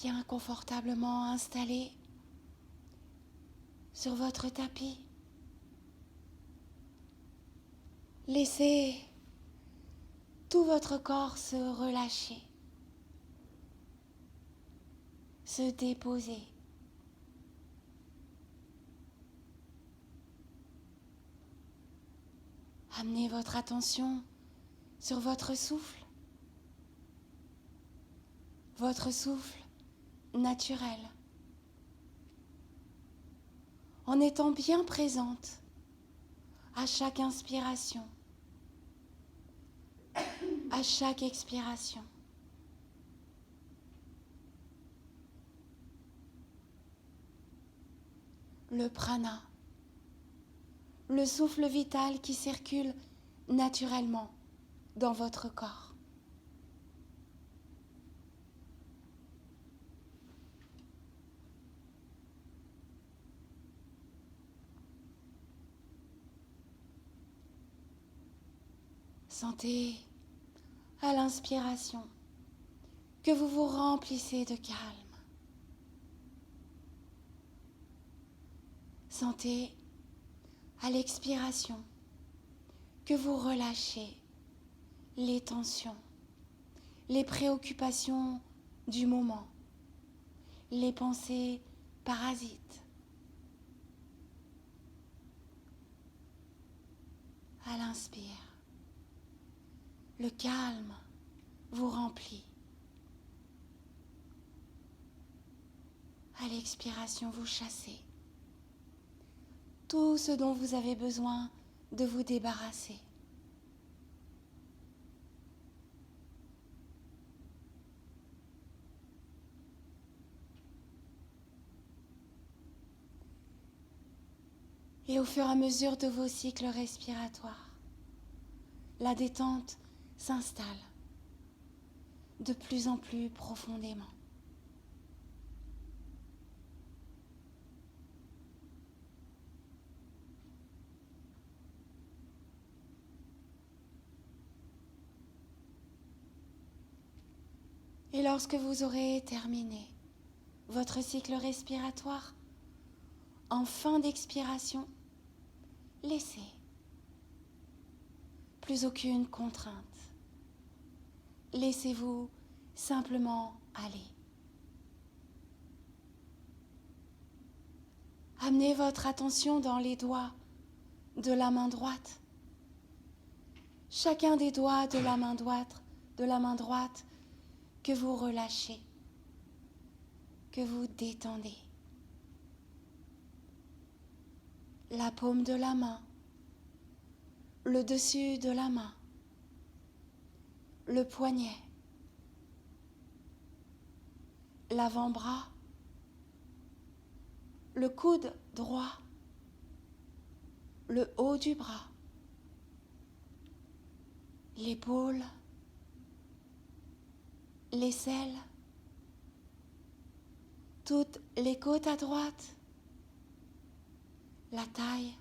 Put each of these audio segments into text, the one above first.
bien confortablement installé sur votre tapis. Laissez tout votre corps se relâcher, se déposer. Amenez votre attention sur votre souffle naturel, en étant bien présente à chaque inspiration, à chaque expiration. Le prana, le souffle vital qui circule naturellement dans votre corps. Sentez à l'inspiration que vous vous remplissez de calme. Sentez à l'expiration que vous relâchez les tensions, les préoccupations du moment, les pensées parasites. À l'inspire, le calme vous remplit. À l'expiration, vous chassez tout ce dont vous avez besoin de vous débarrasser. Et au fur et à mesure de vos cycles respiratoires, la détente s'installe de plus en plus profondément. Et lorsque vous aurez terminé votre cycle respiratoire, en fin d'expiration, laissez plus aucune contrainte. Laissez-vous simplement aller. Amenez votre attention dans les doigts de la main droite. Chacun des doigts de la main droite que vous relâchez, que vous détendez. La paume de la main, le dessus de la main, le poignet, l'avant-bras, le coude droit, le haut du bras, l'épaule, l'aisselle, toutes les côtes à droite, la taille,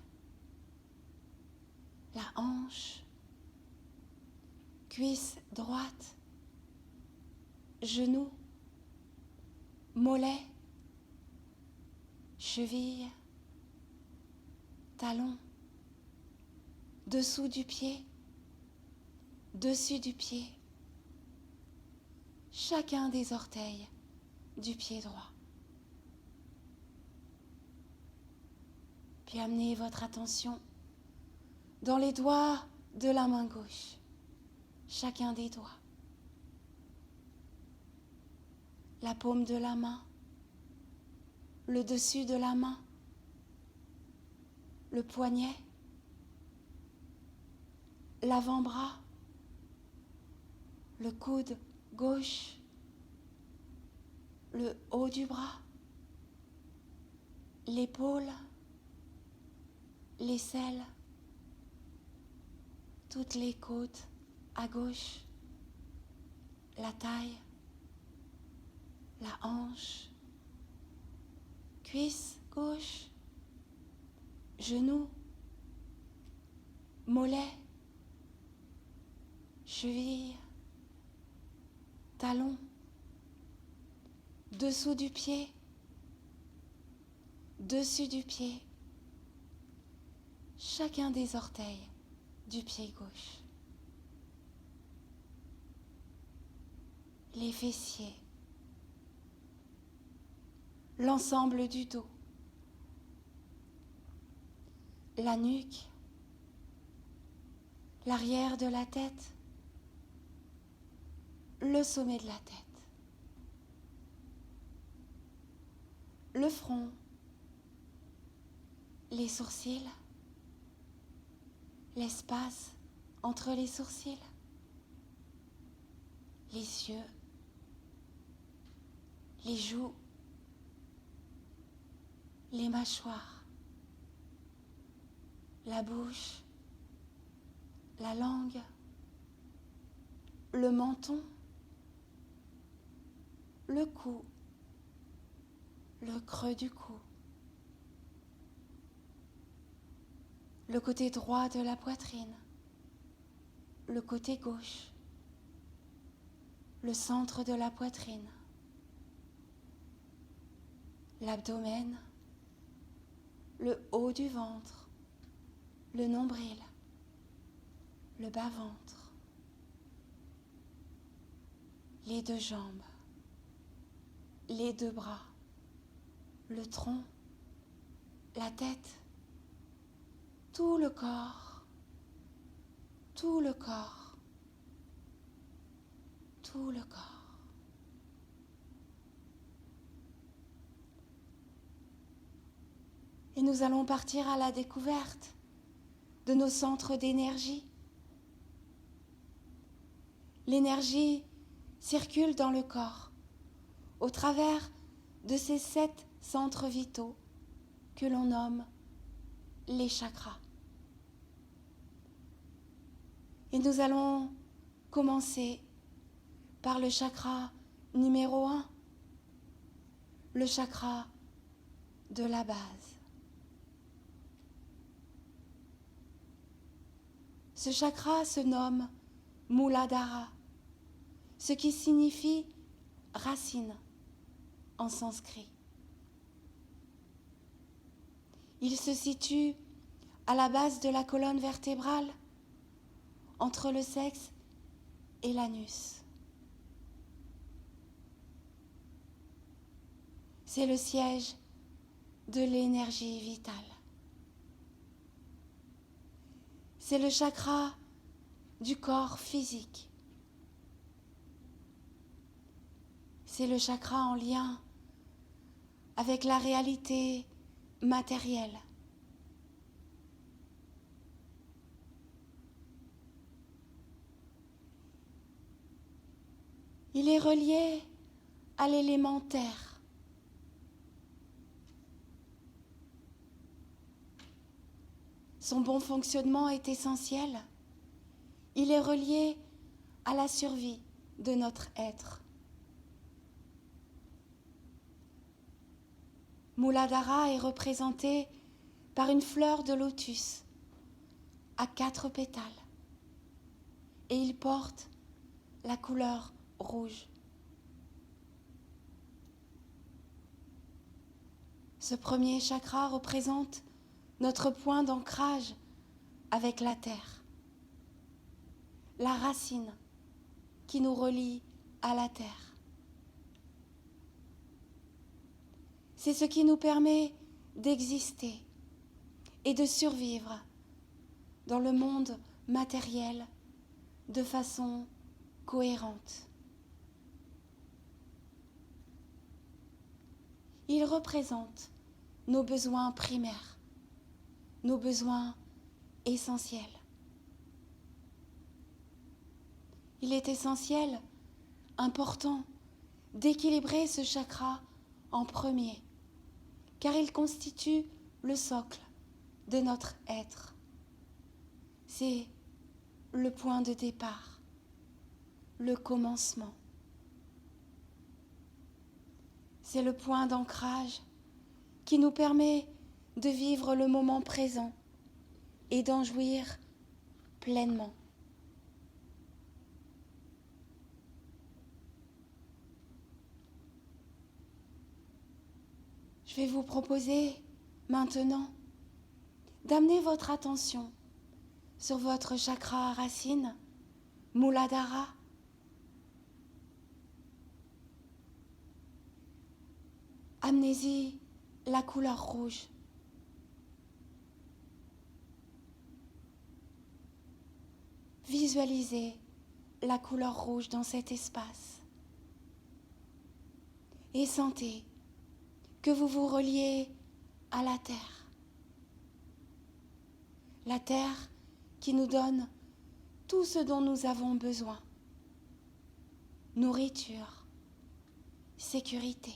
la hanche, cuisse droite, genou, mollet, cheville, talon, dessous du pied, dessus du pied, chacun des orteils du pied droit. Puis amenez votre attention dans les doigts de la main gauche, chacun des doigts. La paume de la main, le dessus de la main, le poignet, l'avant-bras, le coude gauche, le haut du bras, l'épaule, l'aisselle, toutes les côtes à gauche, la taille, la hanche, cuisse gauche, genou, mollet, cheville, talon, dessous du pied, dessus du pied, chacun des orteils du pied gauche, les fessiers, l'ensemble du dos, la nuque, l'arrière de la tête, le sommet de la tête, le front, les sourcils, l'espace entre les sourcils, les yeux, les joues, les mâchoires, la bouche, la langue, le menton, le cou, le creux du cou, le côté droit de la poitrine, le côté gauche, le centre de la poitrine, l'abdomen, le haut du ventre, le nombril, le bas-ventre, les deux jambes, les deux bras, le tronc, la tête, tout le corps, tout le corps, tout le corps. Et nous allons partir à la découverte de nos centres d'énergie. L'énergie circule dans le corps au travers de ces 7 centres vitaux que l'on nomme les chakras. Et nous allons commencer par le chakra numéro 1, le chakra de la base. Ce chakra se nomme Muladhara, ce qui signifie racine en sanskrit. Il se situe à la base de la colonne vertébrale, entre le sexe et l'anus. C'est le siège de l'énergie vitale. C'est le chakra du corps physique. C'est le chakra en lien avec la réalité matérielle. Il est relié à l'élément terre. Son bon fonctionnement est essentiel. Il est relié à la survie de notre être. Muladhara est représenté par une fleur de lotus à 4 pétales et il porte la couleur rouge. Ce premier chakra représente notre point d'ancrage avec la terre, la racine qui nous relie à la terre. C'est ce qui nous permet d'exister et de survivre dans le monde matériel de façon cohérente. Il représente nos besoins primaires, nos besoins essentiels. Il est essentiel, important, d'équilibrer ce chakra en premier, car il constitue le socle de notre être. C'est le point de départ, le commencement. C'est le point d'ancrage qui nous permet de vivre le moment présent et d'en jouir pleinement. Je vais vous proposer maintenant d'amener votre attention sur votre chakra racine, Muladhara. Amenez-y la couleur rouge. Visualisez la couleur rouge dans cet espace et sentez que vous vous reliez à la terre. La terre qui nous donne tout ce dont nous avons besoin. Nourriture, sécurité.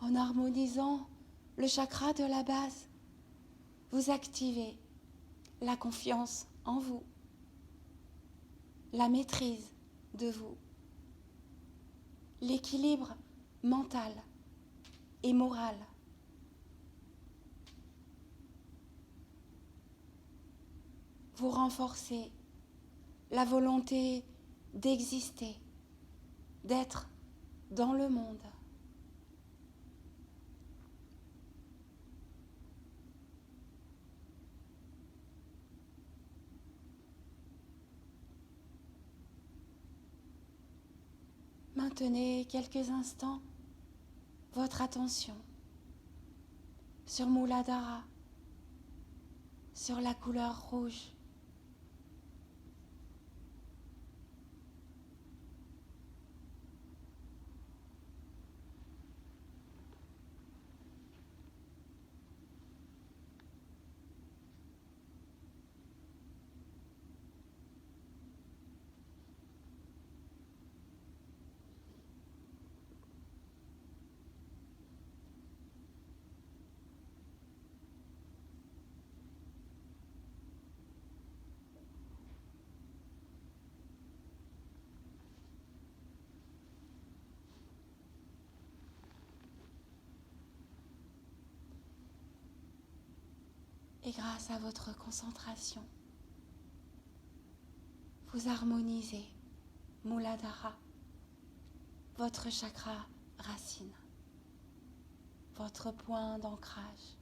En harmonisant le chakra de la base, vous activez la confiance en vous, la maîtrise de vous, l'équilibre mental et moral. Vous renforcez la volonté d'exister, d'être dans le monde. Maintenez quelques instants votre attention sur Muladhara, sur la couleur rouge. Et grâce à votre concentration, vous harmonisez Muladhara, votre chakra racine, votre point d'ancrage.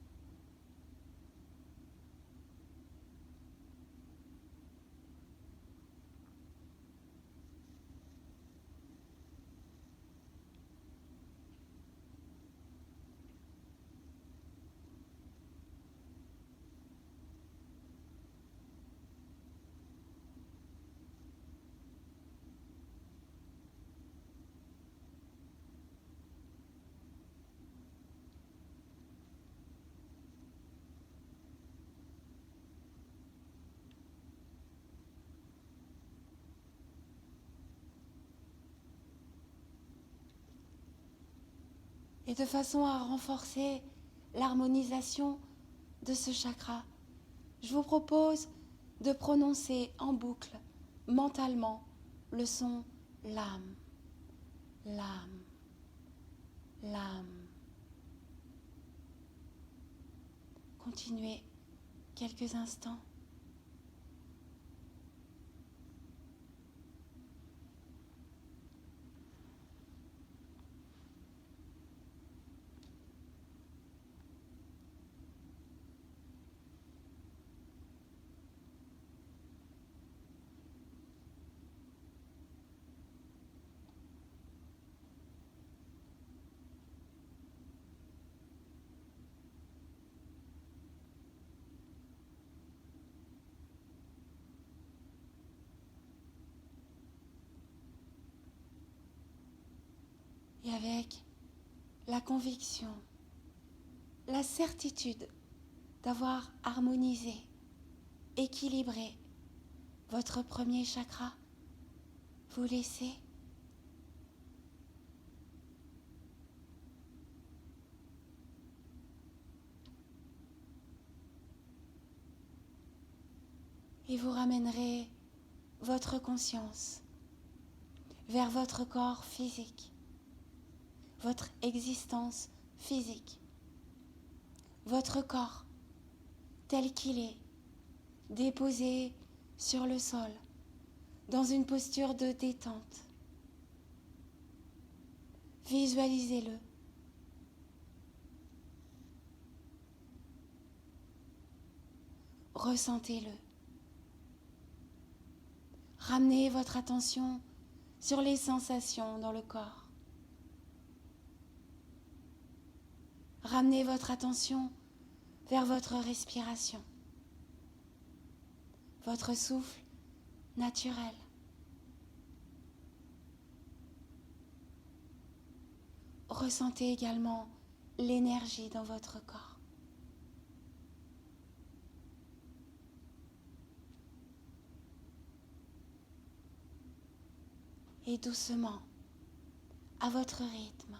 Et de façon à renforcer l'harmonisation de ce chakra, je vous propose de prononcer en boucle, mentalement, le son l'âme, l'âme, l'âme. Continuez quelques instants. Et avec la conviction, la certitude d'avoir harmonisé, équilibré votre premier chakra, vous laissez et vous ramènerez votre conscience vers votre corps physique, votre existence physique. votre corps tel qu'il est, déposé sur le sol, dans une posture de détente. Visualisez-le. Ressentez-le. Ramenez votre attention sur les sensations dans le corps. Ramenez votre attention vers votre respiration, votre souffle naturel. Ressentez également l'énergie dans votre corps. Et doucement, à votre rythme,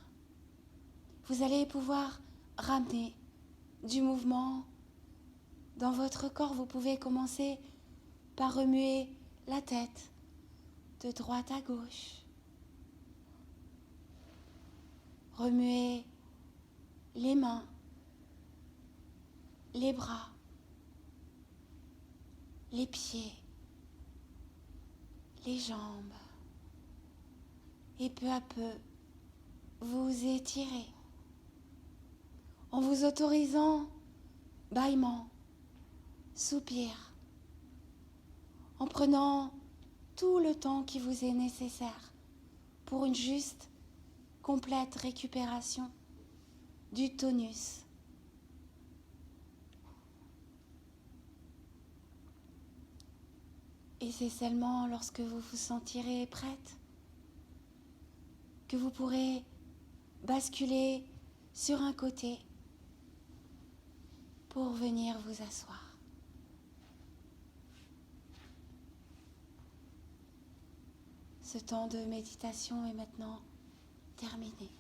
vous allez pouvoir ramener du mouvement dans votre corps. Vous pouvez commencer par remuer la tête de droite à gauche. Remuez les mains, les bras, les pieds, les jambes. Et peu à peu, vous étirez en vous autorisant bâillements, soupirs, en prenant tout le temps qui vous est nécessaire pour une juste, complète récupération du tonus. Et c'est seulement lorsque vous vous sentirez prête que vous pourrez basculer sur un côté pour venir vous asseoir. Ce temps de méditation est maintenant terminé.